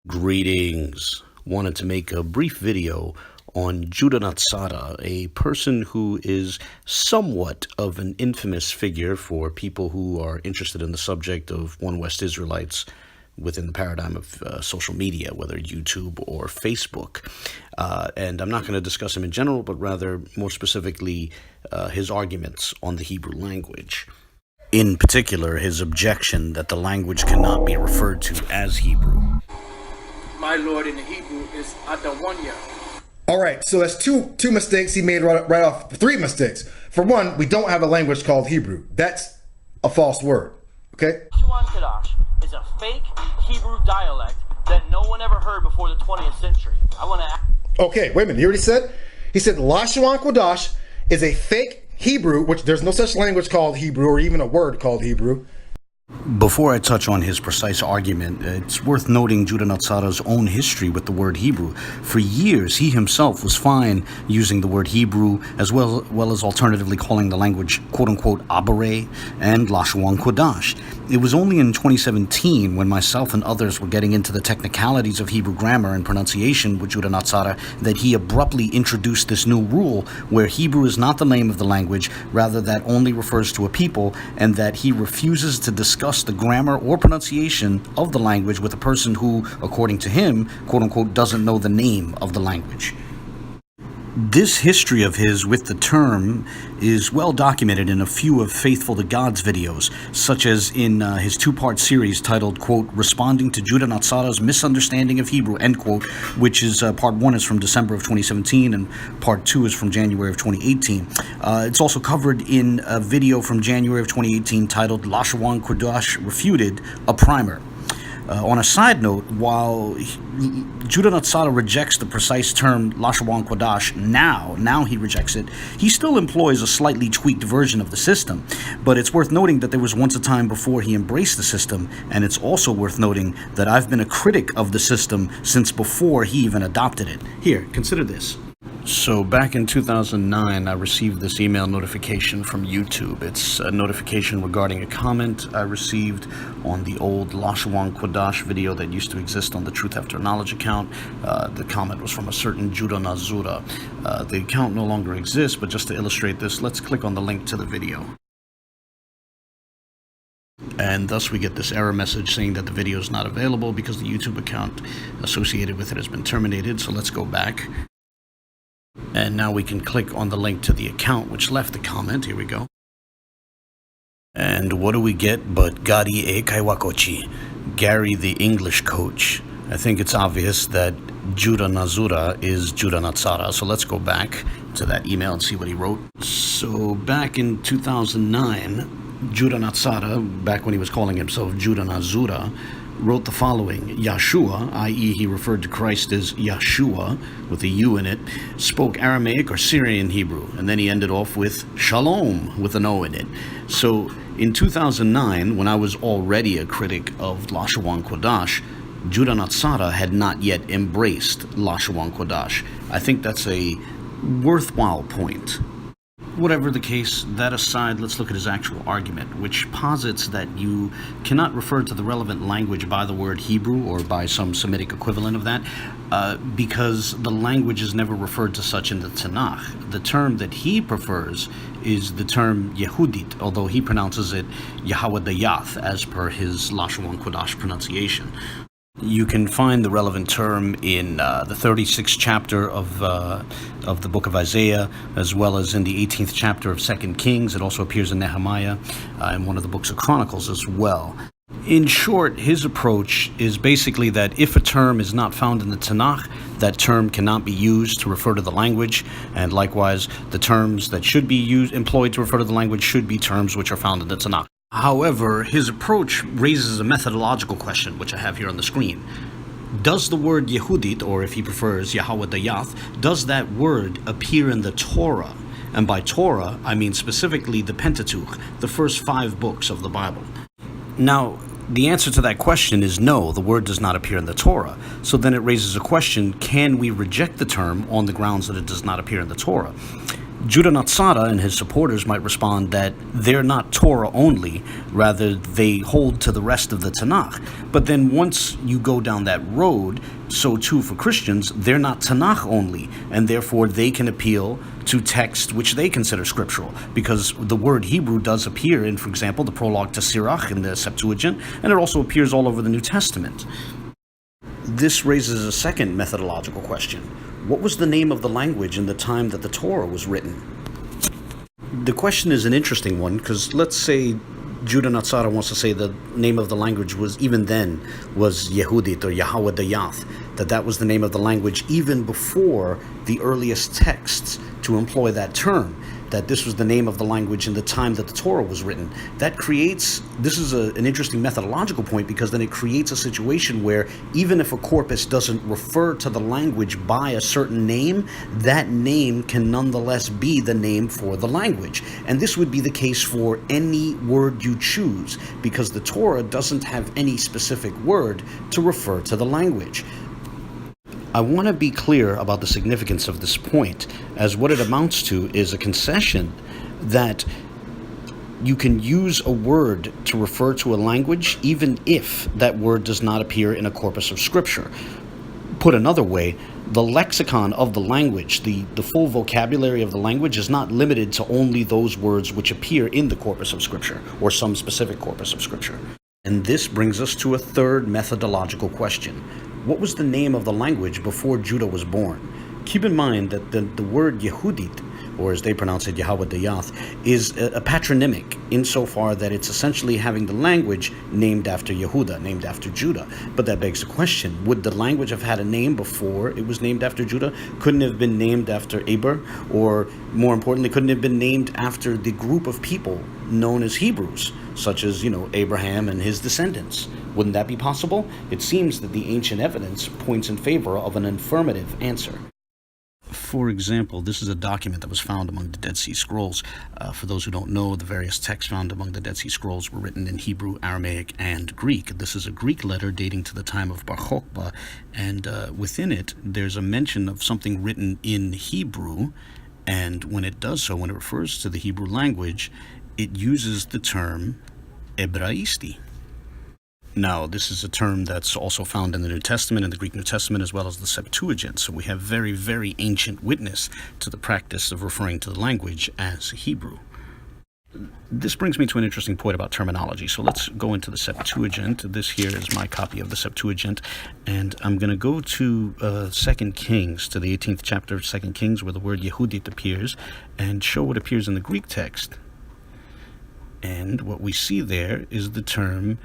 Greetings. Wanted to make a brief video on Judah Natzarah, a person who is somewhat of an infamous figure for people who are interested in the subject of One West Israelites within the paradigm of social media, whether YouTube or Facebook. And I'm not going to discuss him in general, but rather more specifically his arguments on the Hebrew language. In particular, his objection that the language cannot be referred to as Hebrew. My Lord in the Hebrew is Adawanya. All right, so that's two mistakes he made right off. Three mistakes. For one, we don't have a language called Hebrew. That's a false word. Okay. Kadash is a fake Hebrew dialect that no one ever heard before the 20th century. I want to. Okay, wait a minute. He said Lashuan Kodash is a fake Hebrew, which there's no such language called Hebrew or even a word called Hebrew. Before I touch on his precise argument, it's worth noting Judah Natzarah's own history with the word Hebrew. For years, he himself was fine using the word Hebrew, as well as alternatively calling the language quote-unquote Abare and Lashuan Kodash. It was only in 2017 when myself and others were getting into the technicalities of Hebrew grammar and pronunciation with Judah Natzarah that he abruptly introduced this new rule where Hebrew is not the name of the language, rather that only refers to a people, and that he refuses to discuss the grammar or pronunciation of the language with a person who, according to him, quote-unquote, doesn't know the name of the language. This history of his with the term is well documented in a few of Faithful to God's videos, such as in his two-part series titled, quote, Responding to Judah Natzarah's Misunderstanding of Hebrew, end quote, which is part 1 is from December of 2017 and part 2 is from January of 2018. It's also covered in a video from January of 2018 titled Lashuan Kodash Refuted, a primer. On a side note, while Judah Natzarah rejects the precise term Lashuan Kodash now he rejects it, he still employs a slightly tweaked version of the system. But it's worth noting that there was once a time before he embraced the system, and it's also worth noting that I've been a critic of the system since before he even adopted it. Here, consider this. So back in 2009, I received this email notification from YouTube. It's a notification regarding a comment I received on the old Lashuan Kodash video that used to exist on the Truth After Knowledge account. The comment was from a certain Judah Natzarah. The account no longer exists, but just to illustrate this, let's click on the link to the video. And thus we get this error message saying that the video is not available because the YouTube account associated with it has been terminated. So let's go back. And now we can click on the link to the account which left the comment. Here we go. And what do we get but Gary E. Kaiwakochi, Gary the English coach? I think it's obvious that Judah Natzarah is Judah Natzarah. So let's go back to that email and see what he wrote. So back in 2009, Judah Natzarah, back when he was calling himself Judah Natzarah, wrote the following. Yeshua, i.e. he referred to Christ as Yeshua, with a U in it, spoke Aramaic or Syrian Hebrew, and then he ended off with Shalom, with an O in it. So in 2009, when I was already a critic of Lashuan Kodash, Judah Natzarah had not yet embraced Lashuan Kodash. I think that's a worthwhile point. Whatever the case, that aside, let's look at his actual argument, which posits that you cannot refer to the relevant language by the word Hebrew or by some Semitic equivalent of that, because the language is never referred to such in the Tanakh. The term that he prefers is the term Yehudit, although he pronounces it Yahawadayath, as per his Lashuan Kodash pronunciation. You can find the relevant term in the 36th chapter of the book of Isaiah, as well as in the 18th chapter of 2 Kings. It also appears in Nehemiah and one of the books of Chronicles as well. In short, his approach is basically that if a term is not found in the Tanakh, that term cannot be used to refer to the language, and likewise, the terms that should be employed to refer to the language should be terms which are found in the Tanakh. However, his approach raises a methodological question, which I have here on the screen. Does the word Yehudit, or if he prefers Yahawadayath, does that word appear in the Torah? And by Torah, I mean specifically the Pentateuch, the first 5 books of the Bible. Now, the answer to that question is no, the word does not appear in the Torah. So then it raises a question, can we reject the term on the grounds that it does not appear in the Torah? Judah Natzarah and his supporters might respond that they're not Torah only, rather they hold to the rest of the Tanakh. But then once you go down that road, so too for Christians, they're not Tanakh only, and therefore they can appeal to text which they consider scriptural, because the word Hebrew does appear in, for example, the prologue to Sirach in the Septuagint, and it also appears all over the New Testament. This raises a second methodological question. What was the name of the language in the time that the Torah was written? The question is an interesting one, because let's say Judah Natzarah wants to say the name of the language was, even then, was Yehudit or Yahweh Dayath, that was the name of the language even before the earliest texts to employ that term, that this was the name of the language in the time that the Torah was written. That creates, this is an interesting methodological point, because then it creates a situation where even if a corpus doesn't refer to the language by a certain name, that name can nonetheless be the name for the language. And this would be the case for any word you choose, because the Torah doesn't have any specific word to refer to the language. I want to be clear about the significance of this point, as what it amounts to is a concession that you can use a word to refer to a language even if that word does not appear in a corpus of scripture. Put another way, the lexicon of the language, the full vocabulary of the language, is not limited to only those words which appear in the corpus of scripture or some specific corpus of scripture. And this brings us to a third methodological question. What was the name of the language before Judah was born? Keep in mind that the word Yehudit, or as they pronounce it, Yahweh Dayath, is a patronymic insofar that it's essentially having the language named after Yehuda, named after Judah. But that begs the question, would the language have had a name before it was named after Judah? Couldn't it have been named after Eber? Or more importantly, couldn't it have been named after the group of people known as Hebrews, such as, Abraham and his descendants? Wouldn't that be possible? It seems that the ancient evidence points in favor of an affirmative answer. For example, this is a document that was found among the Dead Sea Scrolls. For those who don't know, the various texts found among the Dead Sea Scrolls were written in Hebrew, Aramaic, and Greek. This is a Greek letter dating to the time of Bar Kokhba, and within it, there's a mention of something written in Hebrew, and when it does so, when it refers to the Hebrew language, it uses the term Ebraisti. Now, this is a term that's also found in the New Testament, in the Greek New Testament, as well as the Septuagint. So we have very, very ancient witness to the practice of referring to the language as Hebrew. This brings me to an interesting point about terminology. So let's go into the Septuagint. This here is my copy of the Septuagint, and I'm going to go to 2 Kings, to the 18th chapter of 2 Kings, where the word Yehudit appears, and show what appears in the Greek text. And what we see there is the term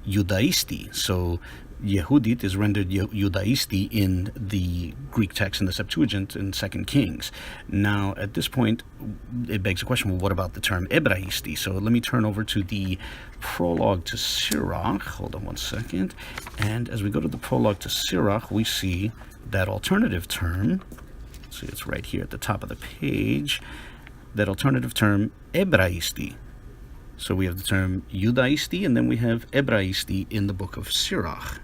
Judaisti. So Yehudit is rendered Judaisti in the Greek text in the Septuagint in 2 Kings. Now, at this point, it begs the question, well, what about the term Ebraisti? So let me turn over to the prologue to Sirach. Hold on one second. And as we go to the prologue to Sirach, we see that alternative term. See, it's right here at the top of the page. That alternative term, Ebraisti. So we have the term Judaisti, and then we have Ebraisti in the book of Sirach.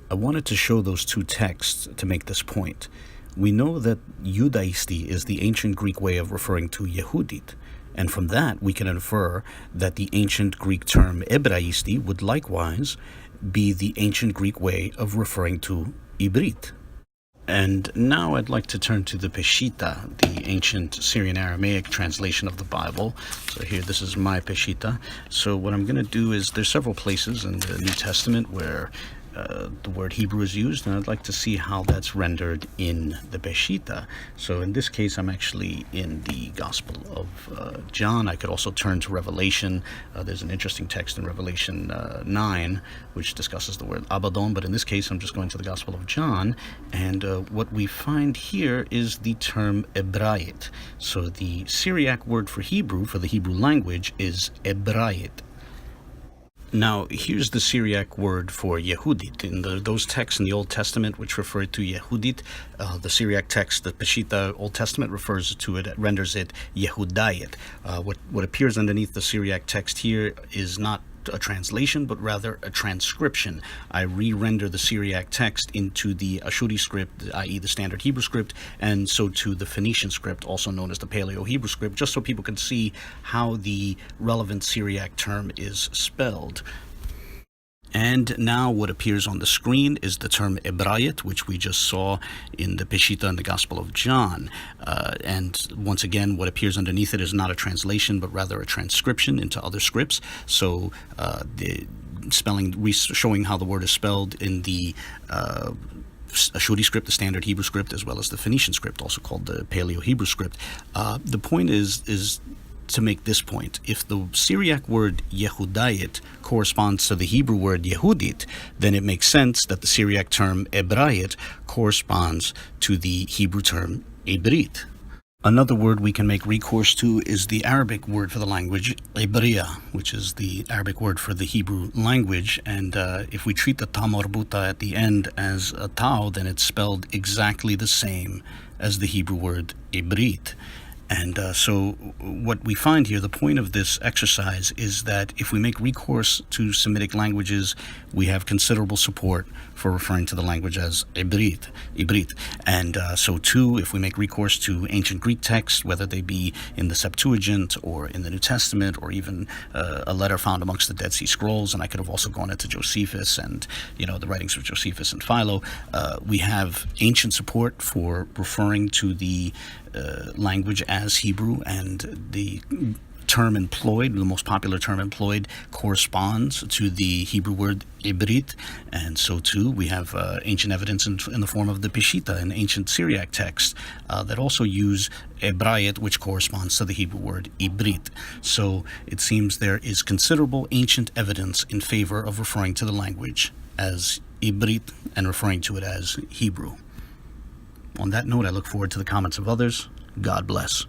I wanted to show those two texts to make this point. We know that Judaisti is the ancient Greek way of referring to Yehudit, and from that we can infer that the ancient Greek term Ebraisti would likewise be the ancient Greek way of referring to Ibrit. And now I'd like to turn to the Peshitta, the ancient Syrian Aramaic translation of the Bible. So here, this is my Peshitta. So what I'm going to do is, there's several places in the New Testament where the word Hebrew is used, and I'd like to see how that's rendered in the Peshitta. So in this case, I'm actually in the Gospel of John. I could also turn to Revelation. There's an interesting text in Revelation 9, which discusses the word Abaddon, but in this case, I'm just going to the Gospel of John, and what we find here is the term Ebraiot. So the Syriac word for Hebrew, for the Hebrew language, is Ebraiot. Now, here's the Syriac word for Yehudit. In those texts in the Old Testament which refer to Yehudit, the Syriac text, the Peshitta Old Testament, refers to it, renders it Yehudayit. What appears underneath the Syriac text here is not a translation, but rather a transcription. I re-render the Syriac text into the Ashuri script, i.e. the standard Hebrew script, and so to the Phoenician script, also known as the Paleo-Hebrew script, just so people can see how the relevant Syriac term is spelled. And now what appears on the screen is the term Ebrayit, which we just saw in the Peshitta in the Gospel of John. And once again, what appears underneath it is not a translation, but rather a transcription into other scripts. So the spelling, showing how the word is spelled in the Ashuri script, the standard Hebrew script, as well as the Phoenician script, also called the Paleo-Hebrew script. The point is to make this point. If the Syriac word Yehudayit corresponds to the Hebrew word Yehudit, then it makes sense that the Syriac term Ebrayit corresponds to the Hebrew term Ibrit. Another word we can make recourse to is the Arabic word for the language, Ibriya, which is the Arabic word for the Hebrew language. And if we treat the ta marbuta at the end as a tau, then it's spelled exactly the same as the Hebrew word Ibrit. And so what we find here, the point of this exercise is that if we make recourse to Semitic languages, we have considerable support for referring to the language as Ibrit. And so too, if we make recourse to ancient Greek texts, whether they be in the Septuagint or in the New Testament, or even a letter found amongst the Dead Sea Scrolls, and I could have also gone into Josephus and, the writings of Josephus and Philo, we have ancient support for referring to the language as Hebrew, and the term employed, the most popular term employed, corresponds to the Hebrew word Ibrit. And so too we have ancient evidence in the form of the Peshitta and ancient Syriac texts that also use Ebrayit, which corresponds to the Hebrew word Ibrit. So it seems there is considerable ancient evidence in favor of referring to the language as Ibrit and referring to it as Hebrew. On that note, I look forward to the comments of others. God bless.